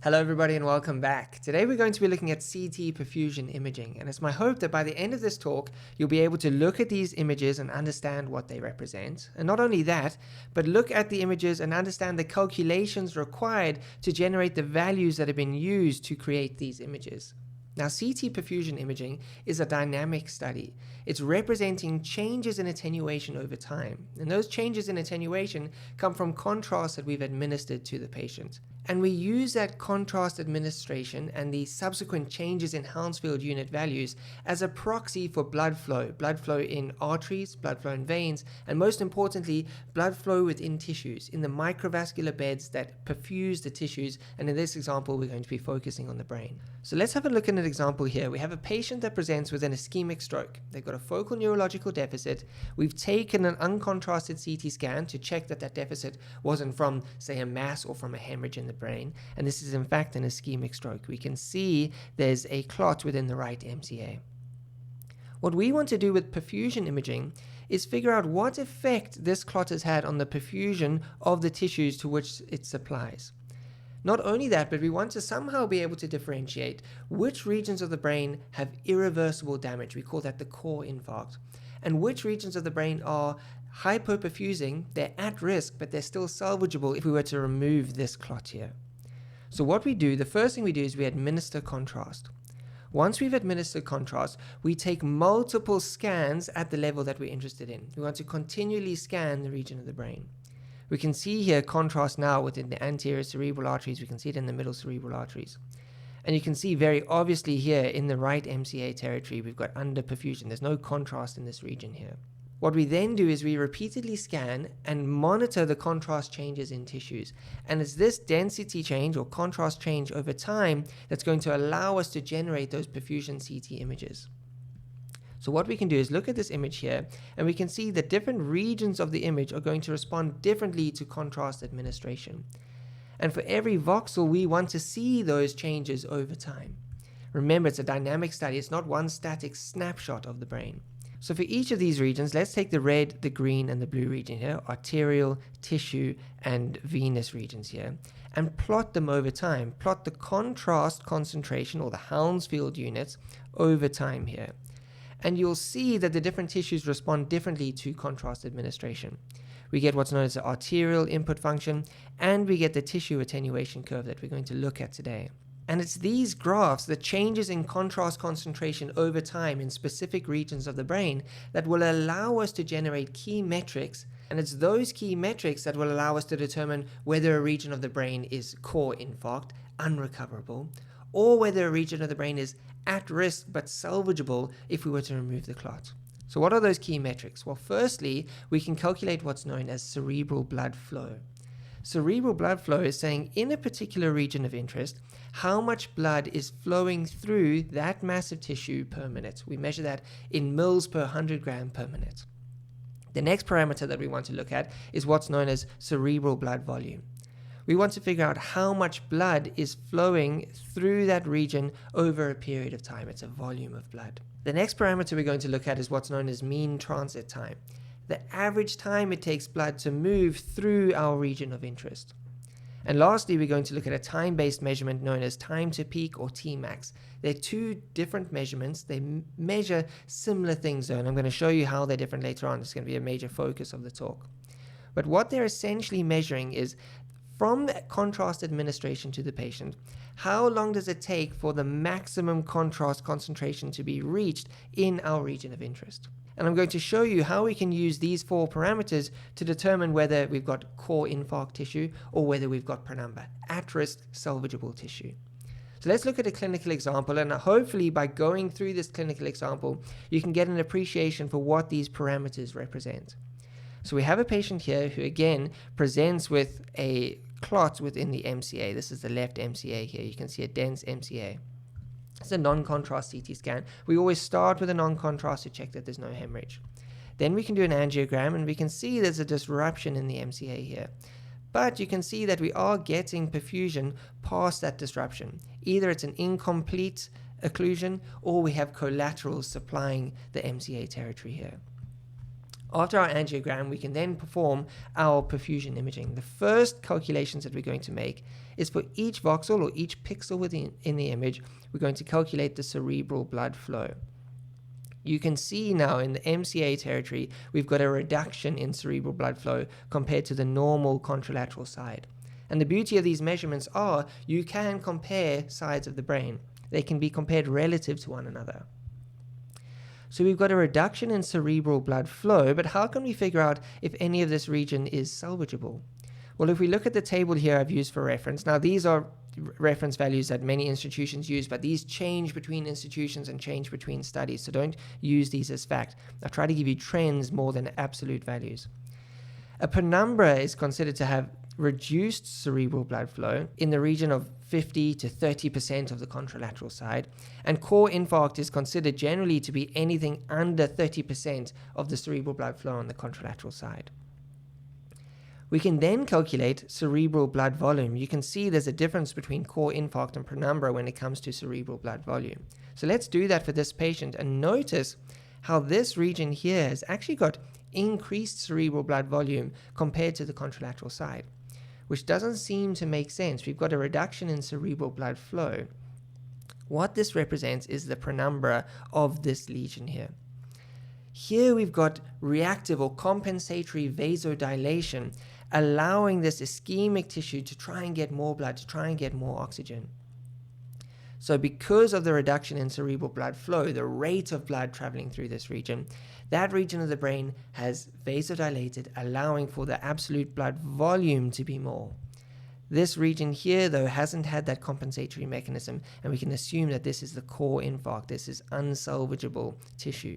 Hello everybody and welcome back. Today we're going to be looking at CT perfusion imaging, and it's my hope that by the end of this talk you'll be able to look at these images and understand what they represent. And not only that, but look at the images and understand the calculations required to generate the values that have been used to create these images. Now, CT perfusion imaging is a dynamic study. It's representing changes in attenuation over time. And those changes in attenuation come from contrast that we've administered to the patient. And we use that contrast administration and the subsequent changes in Hounsfield unit values as a proxy for blood flow in arteries, blood flow in veins, and most importantly, blood flow within tissues, in the microvascular beds that perfuse the tissues. And in this example, we're going to be focusing on the brain. So let's have a look at an example here. We have a patient that presents with an ischemic stroke. They've got a focal neurological deficit. We've taken an uncontrasted CT scan to check that that deficit wasn't from, say, a mass or from a hemorrhage in the brain. And this is in fact an ischemic stroke. We can see there's a clot within the right MCA. What we want to do with perfusion imaging is figure out what effect this clot has had on the perfusion of the tissues to which it supplies. Not only that, but we want to somehow be able to differentiate which regions of the brain have irreversible damage. We call that the core infarct. And which regions of the brain are hypoperfusing. They're at risk, but they're still salvageable if we were to remove this clot here. So what we do, the first thing we do is we administer contrast. Once we've administered contrast, we take multiple scans at the level that we're interested in. We want to continually scan the region of the brain. We can see here contrast now within the anterior cerebral arteries. We can see it in the middle cerebral arteries. And you can see very obviously here in the right MCA territory, we've got underperfusion. There's no contrast in this region here. What we then do is we repeatedly scan and monitor the contrast changes in tissues. And it's this density change or contrast change over time that's going to allow us to generate those perfusion CT images. So what we can do is look at this image here, and we can see that different regions of the image are going to respond differently to contrast administration. And for every voxel, we want to see those changes over time. Remember, it's a dynamic study. It's not one static snapshot of the brain. So for each of these regions, let's take the red, the green, and the blue region here, arterial, tissue, and venous regions here, and plot them over time. Plot the contrast concentration, or the Hounsfield units, over time here. And you'll see that the different tissues respond differently to contrast administration. We get what's known as the arterial input function, and we get the tissue attenuation curve that we're going to look at today. And it's these graphs, the changes in contrast concentration over time in specific regions of the brain, that will allow us to generate key metrics. And it's those key metrics that will allow us to determine whether a region of the brain is core infarct, unrecoverable, or whether a region of the brain is at risk but salvageable if we were to remove the clot. So what are those key metrics? Well, firstly, we can calculate what's known as cerebral blood flow. Cerebral blood flow is saying in a particular region of interest, how much blood is flowing through that massive tissue per minute. We measure that in mils per 100 gram per minute. The next parameter that we want to look at is what's known as cerebral blood volume. We want to figure out how much blood is flowing through that region over a period of time. It's a volume of blood. The next parameter we're going to look at is what's known as mean transit time, the average time it takes blood to move through our region of interest. And lastly, we're going to look at a time-based measurement known as time to peak, or Tmax. They're two different measurements. They measure similar things though, and I'm going to show you how they're different later on. It's going to be a major focus of the talk. But what they're essentially measuring is, from contrast administration to the patient, how long does it take for the maximum contrast concentration to be reached in our region of interest? And I'm going to show you how we can use these four parameters to determine whether we've got core infarct tissue or whether we've got Penumbra, at-risk salvageable tissue. So let's look at a clinical example, and hopefully by going through this clinical example, you can get an appreciation for what these parameters represent. So we have a patient here who again presents with a clot within the MCA. This is the left MCA here. You can see a dense MCA. It's a non-contrast CT scan. We always start with a non-contrast to check that there's no hemorrhage. Then we can do an angiogram, and we can see there's a disruption in the MCA here. But you can see that we are getting perfusion past that disruption. Either it's an incomplete occlusion, or we have collaterals supplying the MCA territory here. After our angiogram, we can then perform our perfusion imaging. The first calculations that we're going to make is for each voxel or each pixel within the image, we're going to calculate the cerebral blood flow. You can see now in the MCA territory, we've got a reduction in cerebral blood flow compared to the normal contralateral side. And the beauty of these measurements are you can compare sides of the brain. They can be compared relative to one another. So we've got a reduction in cerebral blood flow, but how can we figure out if any of this region is salvageable? Well, if we look at the table here I've used for reference, now these are reference values that many institutions use, but these change between institutions and change between studies, so don't use these as fact. I try to give you trends more than absolute values. A penumbra is considered to have reduced cerebral blood flow in the region of 50 to 30% of the contralateral side, and core infarct is considered generally to be anything under 30% of the cerebral blood flow on the contralateral side. We can then calculate cerebral blood volume. You can see there's a difference between core infarct and penumbra when it comes to cerebral blood volume. So let's do that for this patient and notice how this region here has actually got increased cerebral blood volume compared to the contralateral side, which doesn't seem to make sense. We've got a reduction in cerebral blood flow. What this represents is the penumbra of this lesion here. Here we've got reactive or compensatory vasodilation, allowing this ischemic tissue to try and get more blood, to try and get more oxygen. So because of the reduction in cerebral blood flow, the rate of blood traveling through this region, that region of the brain has vasodilated, allowing for the absolute blood volume to be more. This region here, though, hasn't had that compensatory mechanism, and we can assume that this is the core infarct. This is unsalvageable tissue.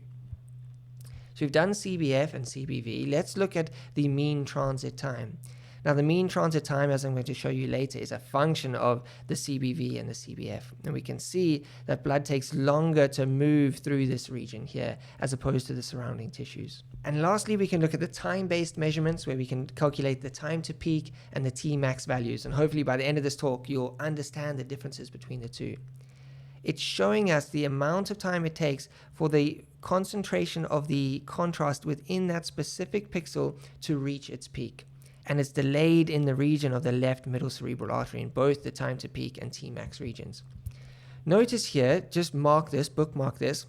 So we've done CBF and CBV. Let's look at the mean transit time. Now, the mean transit time, as I'm going to show you later, is a function of the CBV and the CBF. And we can see that blood takes longer to move through this region here as opposed to the surrounding tissues. And lastly, we can look at the time-based measurements where we can calculate the time to peak and the Tmax values. And hopefully by the end of this talk, you'll understand the differences between the two. It's showing us the amount of time it takes for the concentration of the contrast within that specific pixel to reach its peak. And it's delayed in the region of the left middle cerebral artery in both the time to peak and Tmax regions. Notice here, just mark this, bookmark this,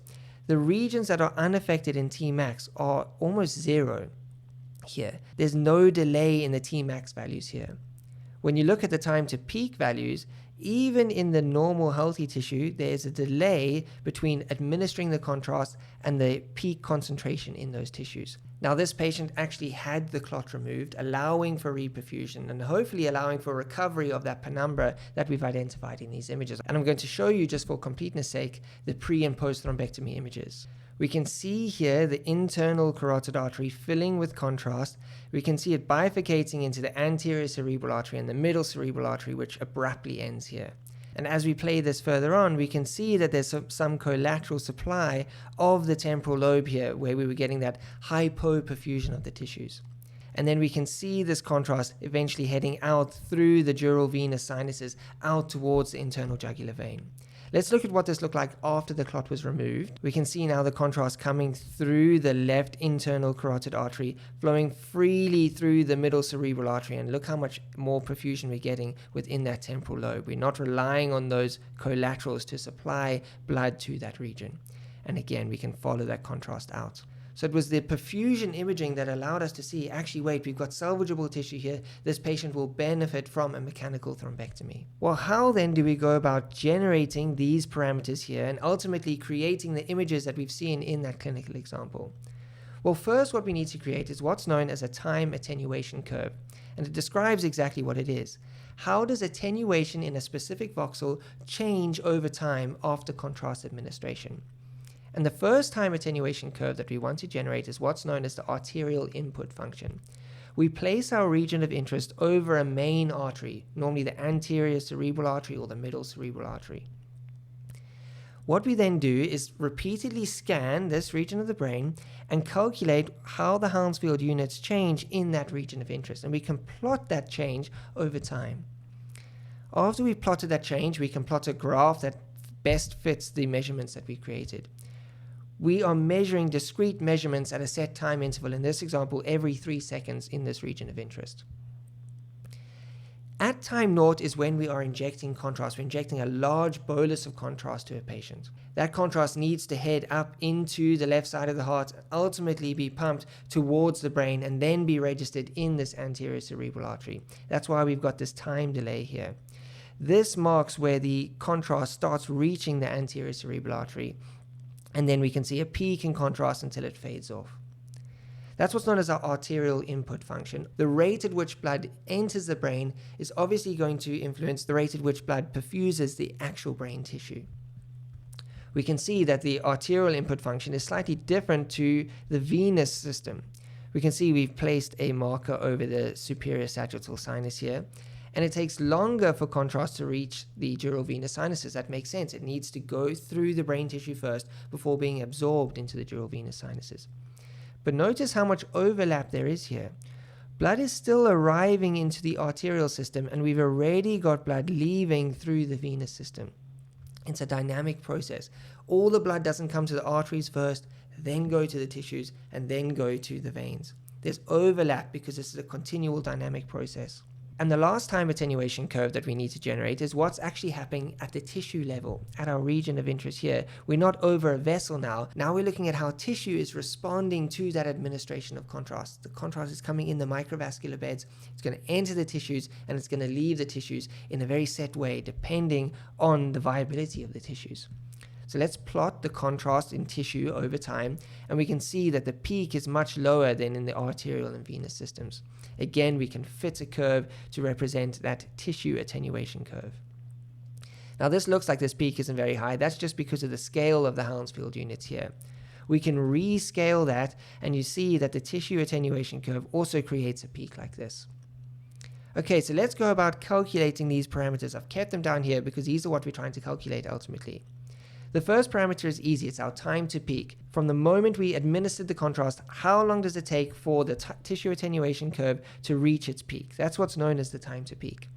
the regions that are unaffected in Tmax are almost zero here. There's no delay in the Tmax values here. When you look at the time to peak values, even in the normal healthy tissue, there's a delay between administering the contrast and the peak concentration in those tissues. Now, this patient actually had the clot removed, allowing for reperfusion and hopefully allowing for recovery of that penumbra that we've identified in these images. And I'm going to show you, just for completeness sake, the pre and post thrombectomy images. We can see here the internal carotid artery filling with contrast. We can see it bifurcating into the anterior cerebral artery and the middle cerebral artery, which abruptly ends here. And as we play this further on, we can see that there's some collateral supply of the temporal lobe here, where we were getting that hypoperfusion of the tissues. And then we can see this contrast eventually heading out through the dural venous sinuses out towards the internal jugular vein. Let's look at what this looked like after the clot was removed. We can see now the contrast coming through the left internal carotid artery, flowing freely through the middle cerebral artery, and look how much more perfusion we're getting within that temporal lobe. We're not relying on those collaterals to supply blood to that region. And again, we can follow that contrast out. So it was the perfusion imaging that allowed us to see, actually, wait, we've got salvageable tissue here. This patient will benefit from a mechanical thrombectomy. Well, how then do we go about generating these parameters here and ultimately creating the images that we've seen in that clinical example? Well, first, what we need to create is what's known as a time attenuation curve. And it describes exactly what it is. How does attenuation in a specific voxel change over time after contrast administration? And the first time attenuation curve that we want to generate is what's known as the arterial input function. We place our region of interest over a main artery, normally the anterior cerebral artery or the middle cerebral artery. What we then do is repeatedly scan this region of the brain and calculate how the Hounsfield units change in that region of interest. And we can plot that change over time. After we've plotted that change, we can plot a graph that best fits the measurements that we created. We are measuring discrete measurements at a set time interval, in this example, every 3 seconds in this region of interest. At time naught is when we are injecting contrast. We're injecting a large bolus of contrast to a patient. That contrast needs to head up into the left side of the heart, ultimately be pumped towards the brain, and then be registered in this anterior cerebral artery. That's why we've got this time delay here. This marks where the contrast starts reaching the anterior cerebral artery, and then we can see a peak in contrast until it fades off. That's what's known as our arterial input function. The rate at which blood enters the brain is obviously going to influence the rate at which blood perfuses the actual brain tissue. We can see that the arterial input function is slightly different to the venous system. We can see we've placed a marker over the superior sagittal sinus here, and it takes longer for contrast to reach the dural venous sinuses. That makes sense. It needs to go through the brain tissue first before being absorbed into the dural venous sinuses. But notice how much overlap there is here. Blood is still arriving into the arterial system, and we've already got blood leaving through the venous system. It's a dynamic process. All the blood doesn't come to the arteries first, then go to the tissues, and then go to the veins. There's overlap because this is a continual dynamic process. And the last time attenuation curve that we need to generate is what's actually happening at the tissue level, at our region of interest here. We're not over a vessel now. Now we're looking at how tissue is responding to that administration of contrast. The contrast is coming in the microvascular beds. It's going to enter the tissues, and it's going to leave the tissues in a very set way, depending on the viability of the tissues. So let's plot the contrast in tissue over time, and we can see that the peak is much lower than in the arterial and venous systems. Again, we can fit a curve to represent that tissue attenuation curve. Now this looks like this peak isn't very high. That's just because of the scale of the Hounsfield units here. We can rescale that, and you see that the tissue attenuation curve also creates a peak like this. Okay, so let's go about calculating these parameters. I've kept them down here because these are what we're trying to calculate ultimately. The first parameter is easy. It's our time to peak. From the moment we administered the contrast, how long does it take for the tissue attenuation curve to reach its peak? That's what's known as the time to peak.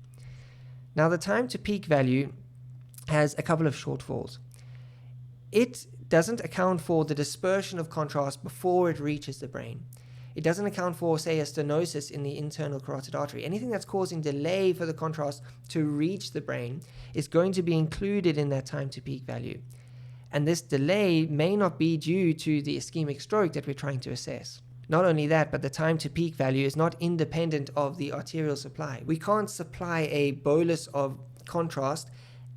Now, the time to peak value has a couple of shortfalls. It doesn't account for the dispersion of contrast before it reaches the brain. It doesn't account for, say, a stenosis in the internal carotid artery. Anything that's causing delay for the contrast to reach the brain is going to be included in that time to peak value. And this delay may not be due to the ischemic stroke that we're trying to assess. Not only that, but the time to peak value is not independent of the arterial supply. We can't supply a bolus of contrast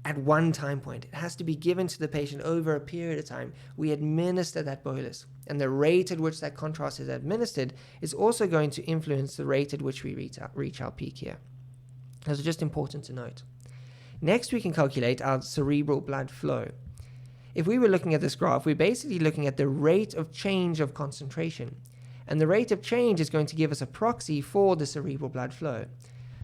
at one time point. It has to be given to the patient over a period of time. We administer that bolus, and the rate at which that contrast is administered is also going to influence the rate at which we reach our peak here. Those are just important to note. Next, we can calculate our cerebral blood flow. If we were looking at this graph, we're basically looking at the rate of change of concentration. And the rate of change is going to give us a proxy for the cerebral blood flow.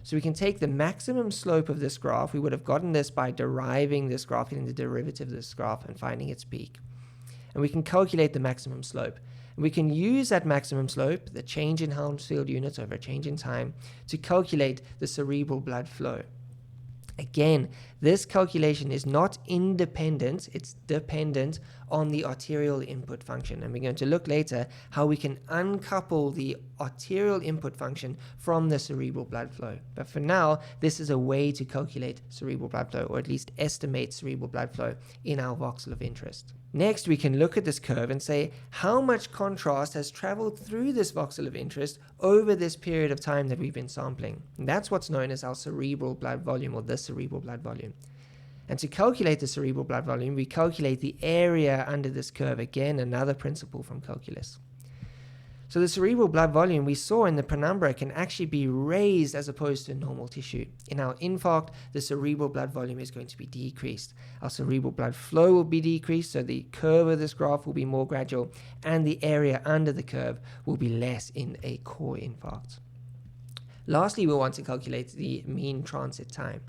So we can take the maximum slope of this graph. We would have gotten this by deriving this graph, getting the derivative of this graph and finding its peak. And we can calculate the maximum slope. And we can use that maximum slope, the change in Hounsfield units over a change in time, to calculate the cerebral blood flow. Again, this calculation is not independent, it's dependent on the arterial input function. And we're going to look later how we can uncouple the arterial input function from the cerebral blood flow. But for now, this is a way to calculate cerebral blood flow, or at least estimate cerebral blood flow in our voxel of interest. Next, we can look at this curve and say how much contrast has traveled through this voxel of interest over this period of time that we've been sampling. And that's what's known as our cerebral blood volume, or the cerebral blood volume. And to calculate the cerebral blood volume, we calculate the area under this curve. Again, another principle from calculus. So the cerebral blood volume we saw in the penumbra can actually be raised as opposed to normal tissue. In our infarct, the cerebral blood volume is going to be decreased. Our cerebral blood flow will be decreased, so the curve of this graph will be more gradual, and the area under the curve will be less in a core infarct. Lastly, we want to calculate the mean transit time.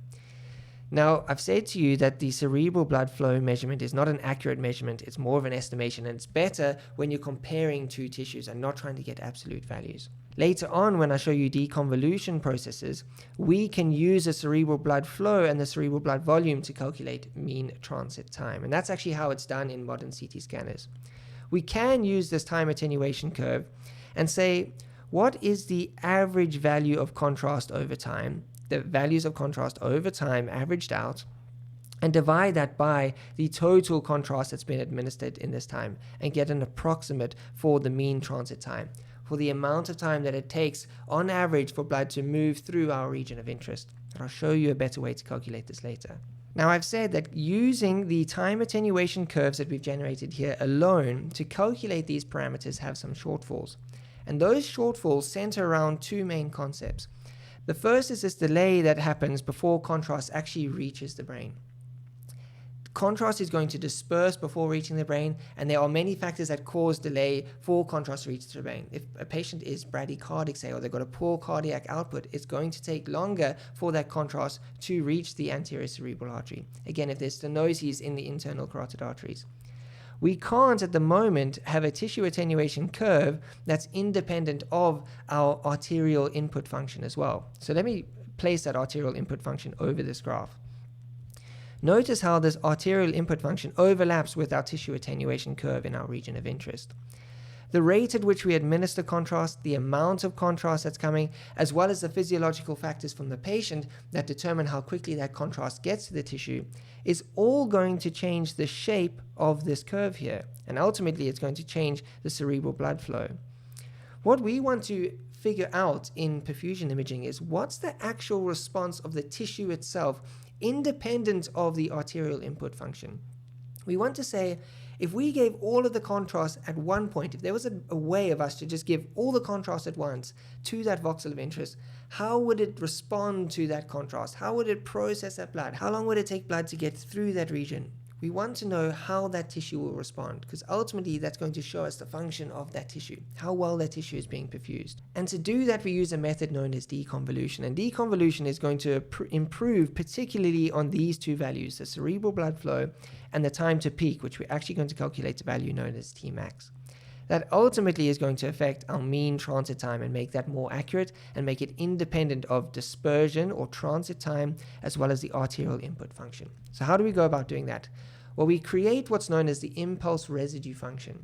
Now, I've said to you that the cerebral blood flow measurement is not an accurate measurement, it's more of an estimation, and it's better when you're comparing two tissues and not trying to get absolute values. Later on, when I show you deconvolution processes, we can use the cerebral blood flow and the cerebral blood volume to calculate mean transit time. And that's actually how it's done in modern CT scanners. we can use this time attenuation curve and say, what is the average value of contrast over time, the values of contrast over time averaged out, and divide that by the total contrast that's been administered in this time and get an approximate for the mean transit time, for the amount of time that it takes on average for blood to move through our region of interest. And I'll show you a better way to calculate this later. Now, I've said that using the time attenuation curves that we've generated here alone to calculate these parameters have some shortfalls. And those shortfalls center around two main concepts. The first is this delay that happens before contrast actually reaches the brain. Contrast is going to disperse before reaching the brain, and there are many factors that cause delay for contrast to reach the brain. If a patient is bradycardic, say, or they've got a poor cardiac output, it's going to take longer for that contrast to reach the anterior cerebral artery. Again, if there's stenosis in the internal carotid arteries. We can't at the moment have a tissue attenuation curve that's independent of our arterial input function as well. So let me place that arterial input function over this graph. Notice how this arterial input function overlaps with our tissue attenuation curve in our region of interest. The rate at which we administer contrast, the amount of contrast that's coming, as well as the physiological factors from the patient that determine how quickly that contrast gets to the tissue, is all going to change the shape of this curve here. And ultimately, it's going to change the cerebral blood flow. What we want to figure out in perfusion imaging is what's the actual response of the tissue itself independent of the arterial input function. We want to say, if we gave all of the contrast at one point, if there was a way of us to just give all the contrast at once to that voxel of interest, how would it respond to that contrast? How would it process that blood? How long would it take blood to get through that region? We want to know how that tissue will respond, because ultimately that's going to show us the function of that tissue, how well that tissue is being perfused. And to do that, we use a method known as deconvolution. And deconvolution is going to improve particularly on these two values, the cerebral blood flow and the time to peak, which we're actually going to calculate a value known as Tmax. That ultimately is going to affect our mean transit time and make that more accurate and make it independent of dispersion or transit time, as well as the arterial input function. So how do we go about doing that? Well, we create what's known as the impulse residue function.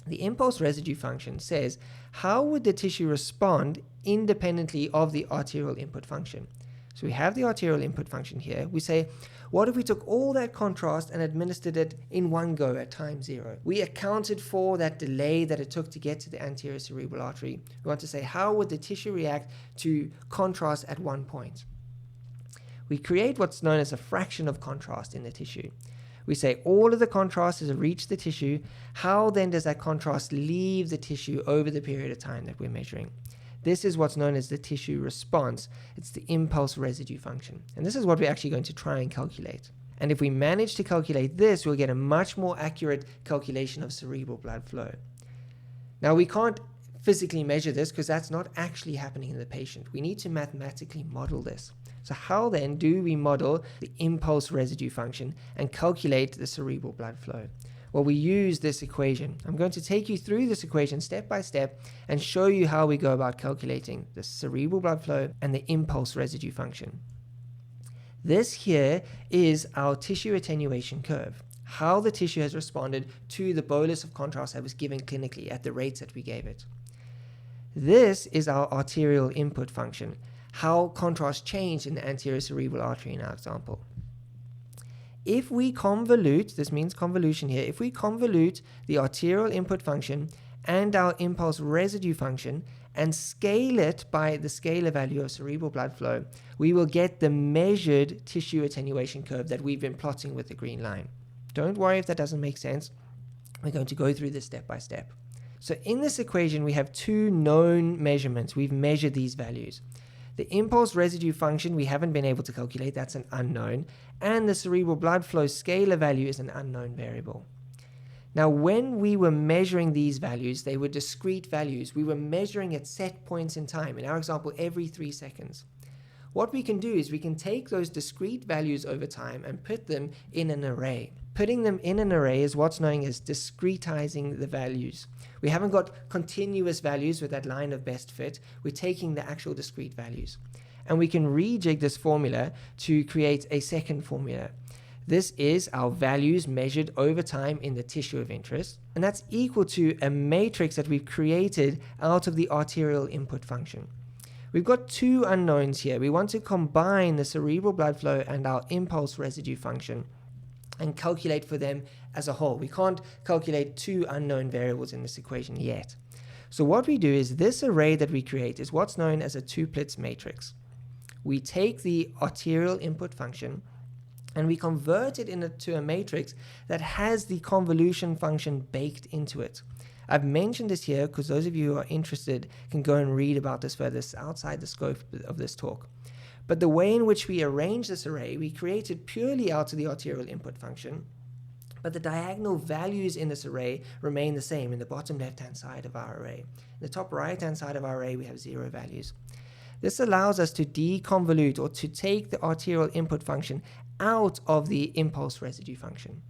The impulse residue function says, how would the tissue respond independently of the arterial input function? So we have the arterial input function here. We say, what if we took all that contrast and administered it in one go at time 0? We accounted for that delay that it took to get to the anterior cerebral artery. We want to say, how would the tissue react to contrast at one point? We create what's known as a fraction of contrast in the tissue. We say all of the contrast has reached the tissue. How then does that contrast leave the tissue over the period of time that we're measuring? This is what's known as the tissue response. It's the impulse residue function. And this is what we're actually going to try and calculate. And if we manage to calculate this, we'll get a much more accurate calculation of cerebral blood flow. Now, we can't physically measure this because that's not actually happening in the patient. We need to mathematically model this. So how then do we model the impulse residue function and calculate the cerebral blood flow? Well, we use this equation. I'm going to take you through this equation step by step and show you how we go about calculating the cerebral blood flow and the impulse residue function. This here is our tissue attenuation curve, how the tissue has responded to the bolus of contrast that was given clinically at the rates that we gave it. This is our arterial input function, how contrast changed in the anterior cerebral artery in our example. If we convolute, this means convolution here, if we convolute the arterial input function and our impulse residue function and scale it by the scalar value of cerebral blood flow, we will get the measured tissue attenuation curve that we've been plotting with the green line. Don't worry if that doesn't make sense. We're going to go through this step by step. So in this equation, we have two known measurements. We've measured these values. The impulse residue function we haven't been able to calculate, that's an unknown, and the cerebral blood flow scalar value is an unknown variable. Now, when we were measuring these values, they were discrete values. We were measuring at set points in time, in our example, every 3 seconds. What we can do is we can take those discrete values over time and put them in an array. Putting them in an array is what's known as discretizing the values. We haven't got continuous values with that line of best fit. We're taking the actual discrete values. And we can rejig this formula to create a second formula. This is our values measured over time in the tissue of interest, and that's equal to a matrix that we've created out of the arterial input function. We've got two unknowns here. We want to combine the cerebral blood flow and our impulse residue function and calculate for them as a whole. We can't calculate two unknown variables in this equation yet. So what we do is this array that we create is what's known as a tuplets matrix. We take the arterial input function and we convert it into a matrix that has the convolution function baked into it. I've mentioned this here because those of you who are interested can go and read about this further. It's outside the scope of this talk. But the way in which we arrange this array, we create it purely out of the arterial input function, but the diagonal values in this array remain the same in the bottom left-hand side of our array. In the top right-hand side of our array, we have 0 values. This allows us to deconvolute or to take the arterial input function out of the impulse residue function.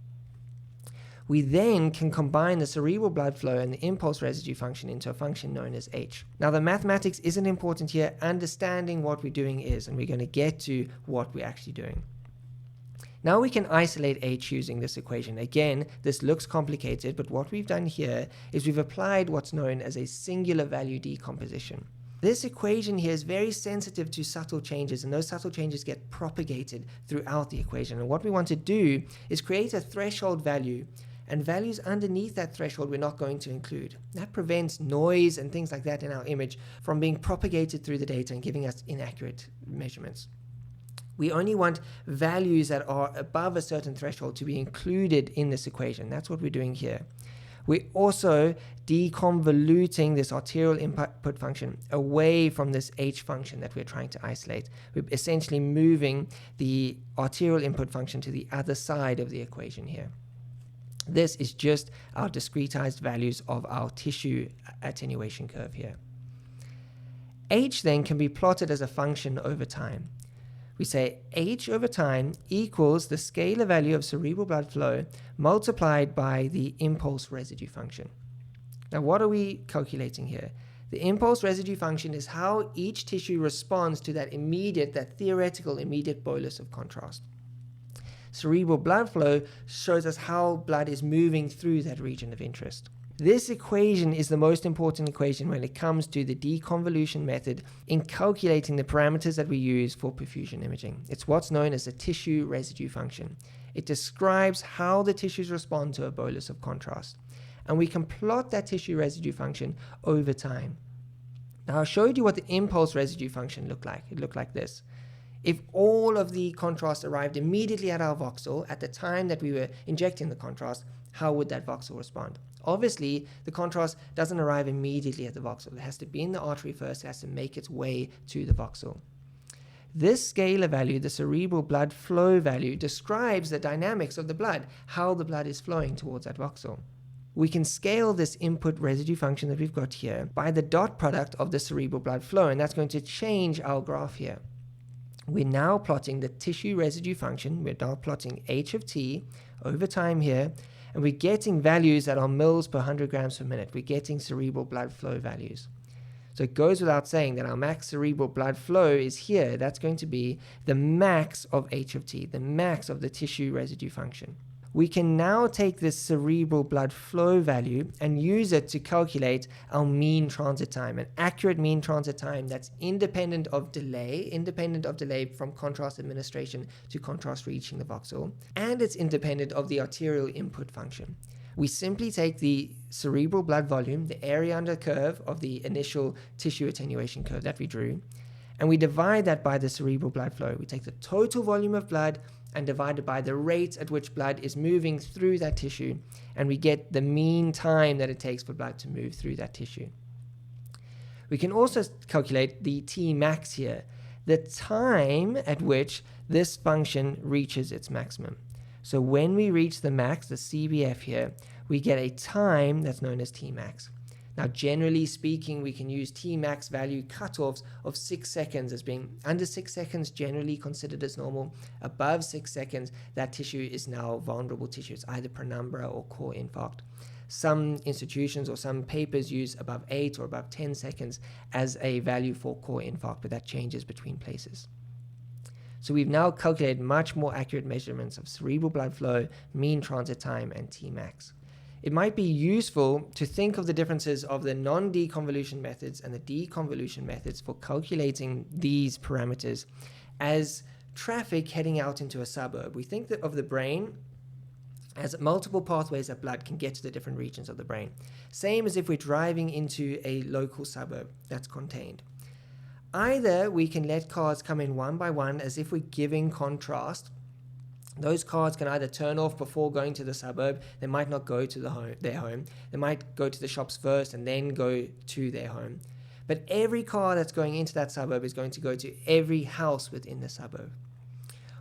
We then can combine the cerebral blood flow and the impulse residue function into a function known as H. Now the mathematics isn't important here, understanding what we're doing is, and we're going to get to what we're actually doing. Now we can isolate H using this equation. Again, this looks complicated, but what we've done here is we've applied what's known as a singular value decomposition. This equation here is very sensitive to subtle changes, and those subtle changes get propagated throughout the equation. And what we want to do is create a threshold value, and values underneath that threshold we're not going to include. That prevents noise and things like that in our image from being propagated through the data and giving us inaccurate measurements. We only want values that are above a certain threshold to be included in this equation. That's what we're doing here. We're also deconvoluting this arterial input function away from this H function that we're trying to isolate. We're essentially moving the arterial input function to the other side of the equation here. This is just our discretized values of our tissue attenuation curve here. H then can be plotted as a function over time. We say H over time equals the scalar value of cerebral blood flow multiplied by the impulse residue function. Now what are we calculating here? The impulse residue function is how each tissue responds to that theoretical immediate bolus of contrast. Cerebral blood flow shows us how blood is moving through that region of interest. This equation is the most important equation when it comes to the deconvolution method in calculating the parameters that we use for perfusion imaging. It's what's known as the tissue residue function. It describes how the tissues respond to a bolus of contrast. And we can plot that tissue residue function over time. Now I showed you what the impulse residue function looked like. It looked like this. If all of the contrast arrived immediately at our voxel at the time that we were injecting the contrast, how would that voxel respond? Obviously, the contrast doesn't arrive immediately at the voxel. It has to be in the artery first. It has to make its way to the voxel. This scalar value, the cerebral blood flow value, describes the dynamics of the blood, how the blood is flowing towards that voxel. We can scale this input residue function that we've got here by the dot product of the cerebral blood flow, and that's going to change our graph here. We're now plotting the tissue residue function. We're now plotting H of t over time here, and we're getting values that are mils per 100 grams per minute. We're getting cerebral blood flow values. So it goes without saying that our max cerebral blood flow is here. That's going to be the max of H of t, the max of the tissue residue function. We can now take this cerebral blood flow value and use it to calculate our mean transit time, an accurate mean transit time that's independent of delay from contrast administration to contrast reaching the voxel, and it's independent of the arterial input function. We simply take the cerebral blood volume, the area under curve of the initial tissue attenuation curve that we drew, and we divide that by the cerebral blood flow. We take the total volume of blood and divide it by the rate at which blood is moving through that tissue, and we get the mean time that it takes for blood to move through that tissue. We can also calculate the Tmax here, the time at which this function reaches its maximum. So when we reach the max, the CBF here, we get a time that's known as Tmax. Now, generally speaking, we can use Tmax value cutoffs of 6 seconds as being under 6 seconds, generally considered as normal. Above 6 seconds, that tissue is now vulnerable tissue. It's either penumbra or core infarct. Some institutions or some papers use above 8 or above 10 seconds as a value for core infarct, but that changes between places. So we've now calculated much more accurate measurements of cerebral blood flow, mean transit time, and Tmax. It might be useful to think of the differences of the non-deconvolution methods and the deconvolution methods for calculating these parameters as traffic heading out into a suburb. We think that of the brain as multiple pathways that blood can get to the different regions of the brain. Same as if we're driving into a local suburb that's contained. Either we can let cars come in one by one as if we're giving contrast. Those cars can either turn off before going to the suburb. They might not go to their home. They might go to the shops first and then go to their home. But every car that's going into that suburb is going to go to every house within the suburb.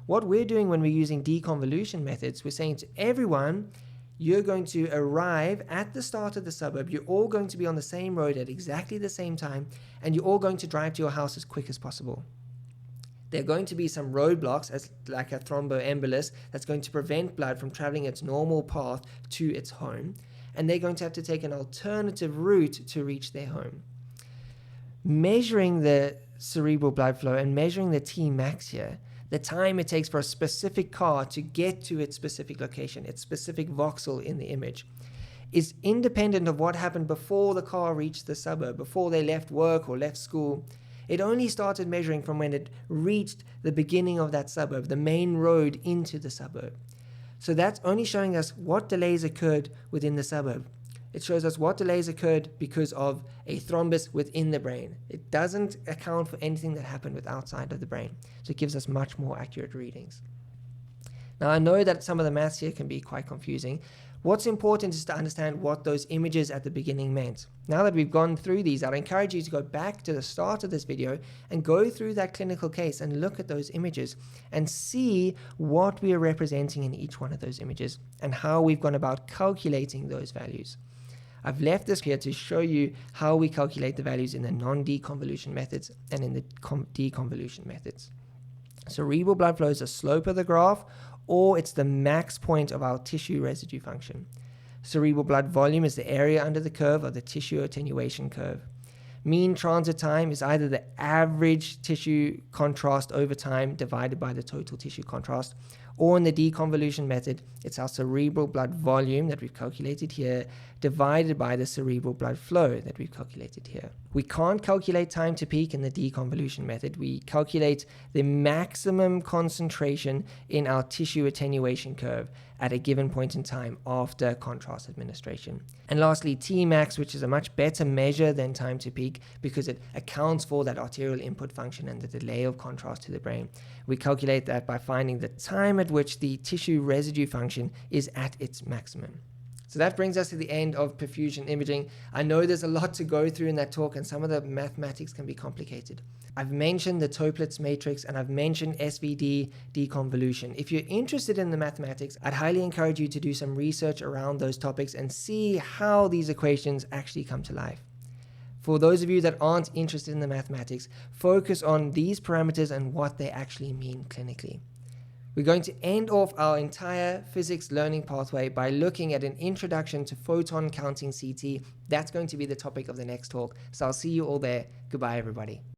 What we're doing when we're using deconvolution methods, we're saying to everyone, you're going to arrive at the start of the suburb. You're all going to be on the same road at exactly the same time, and you're all going to drive to your house as quick as possible. There are going to be some roadblocks, like a thromboembolus, that's going to prevent blood from traveling its normal path to its home, and they're going to have to take an alternative route to reach their home. Measuring the cerebral blood flow and measuring the Tmax here, the time it takes for a specific car to get to its specific location, its specific voxel in the image, is independent of what happened before the car reached the suburb, before they left work or left school. It only started measuring from when it reached the beginning of that suburb, the main road into the suburb. So that's only showing us what delays occurred within the suburb. It shows us what delays occurred because of a thrombus within the brain. It doesn't account for anything that happened with outside of the brain. So it gives us much more accurate readings. Now I know that some of the maths here can be quite confusing. What's important is to understand what those images at the beginning meant. Now that we've gone through these, I'd encourage you to go back to the start of this video and go through that clinical case and look at those images and see what we are representing in each one of those images and how we've gone about calculating those values. I've left this here to show you how we calculate the values in the non-deconvolution methods and in the deconvolution methods. Cerebral blood flow is the slope of the graph, or it's the max point of our tissue residue function. Cerebral blood volume is the area under the curve of the tissue attenuation curve. Mean transit time is either the average tissue contrast over time divided by the total tissue contrast, or in the deconvolution method, it's our cerebral blood volume that we've calculated here divided by the cerebral blood flow that we've calculated here. We can't calculate time to peak in the deconvolution method. We calculate the maximum concentration in our tissue attenuation curve at a given point in time after contrast administration. And lastly, Tmax, which is a much better measure than time to peak because it accounts for that arterial input function and the delay of contrast to the brain. We calculate that by finding the time at which the tissue residue function is at its maximum. So that brings us to the end of perfusion imaging. I know there's a lot to go through in that talk and some of the mathematics can be complicated. I've mentioned the Toeplitz matrix and I've mentioned SVD deconvolution. If you're interested in the mathematics, I'd highly encourage you to do some research around those topics and see how these equations actually come to life. For those of you that aren't interested in the mathematics, focus on these parameters and what they actually mean clinically. We're going to end off our entire physics learning pathway by looking at an introduction to photon counting CT. That's going to be the topic of the next talk. So I'll see you all there. Goodbye, everybody.